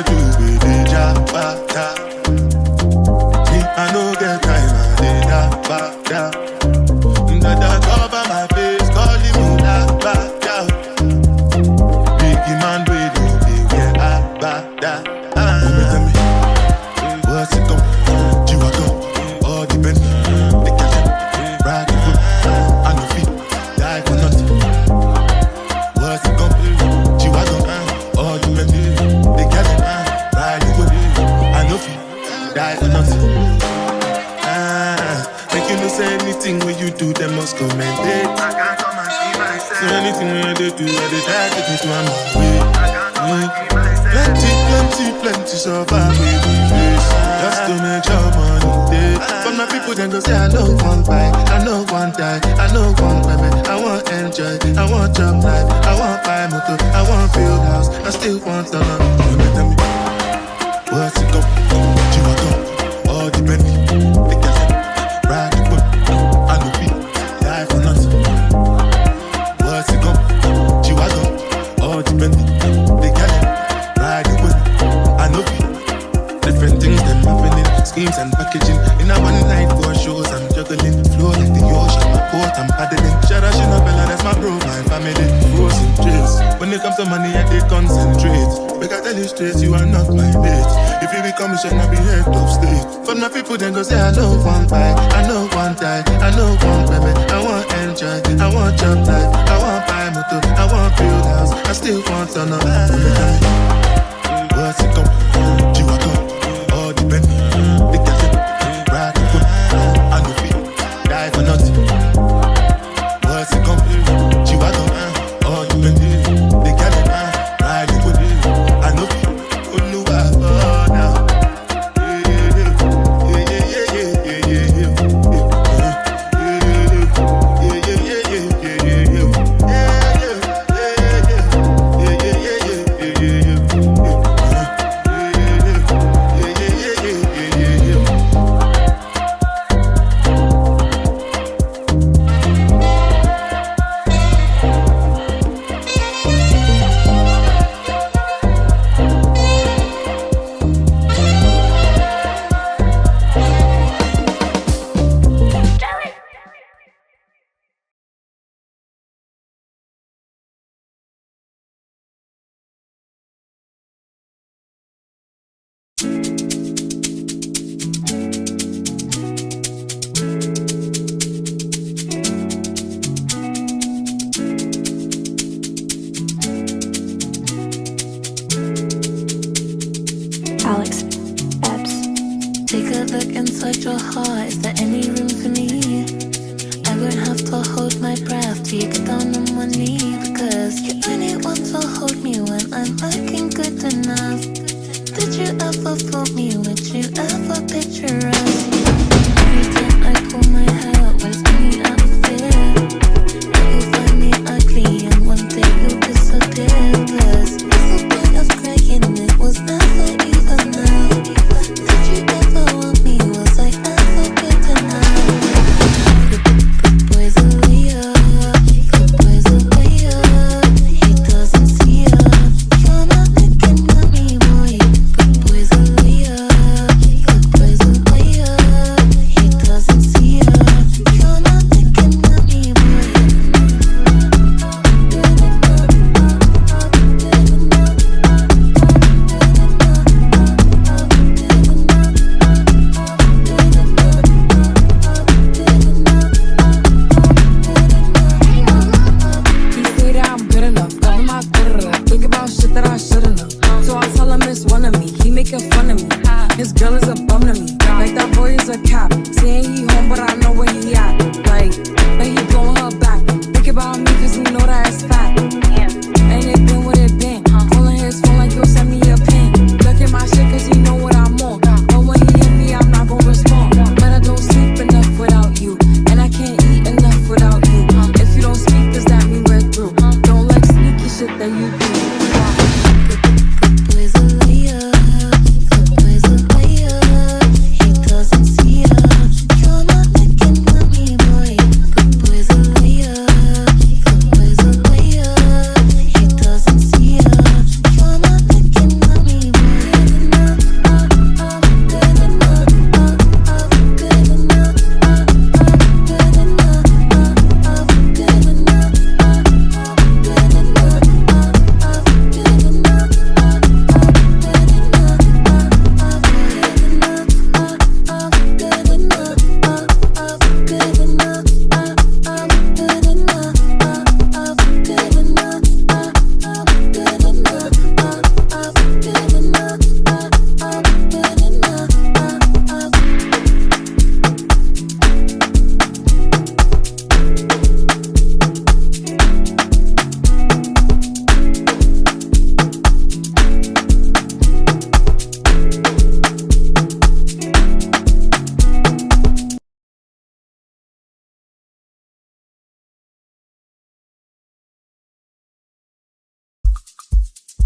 get you with the jabba. Me, I no get time, I dey jabba. Dada cover my face, calling me jabba. Biggie man, we don't be where I bada. Tell me, what's it come? You are come, all the Bentley, the catch, ride the whip, I no fit, die for nothing. What's it come? You are come, all the Bentley, the catch, ride the whip, I no fit, die for nothing. Make you no say anything when you do, they must commend it. I can't come and see myself. So anything when they do, they try to take me to my way. I can't come and see myself. Plenty survive with the face. Just to make your money day. But my people then go say I know one buy, I know one die, I know one women. I want enjoy, I want job life, I want buy motor, I want build house, I still want to know. Tell me, what's it go? You are go, all the Bentley, the cash, ride the whip, I no fit, die for nothing. What's it go? You are go, all the Bentley, the cash, ride the whip, I no fit. Different things them happening, schemes and packaging. In a one night for shows, I'm juggling. Flow like the ocean, my boat, I'm paddling. Shara Shinabella, that's my bro, my family. Frozen drinks. When it comes to money, I did concentrate. Make I tell you straight, you are not my mate. If you become a shine, I'll be head of state. But my people then go say, I know one buy, I know one die, I know one women. I want enjoy, I want job life, I want buy motor, I want build house, I still want to know. What's it come? You are come, all the Bentley, the cash, ride the whip, I no fit, die for nothing. What's it come? You are come, all the Bentley, the cash, ride the whip, I no fit. His girl is a bum to me. Like that boy is a cap. Saying he home, but I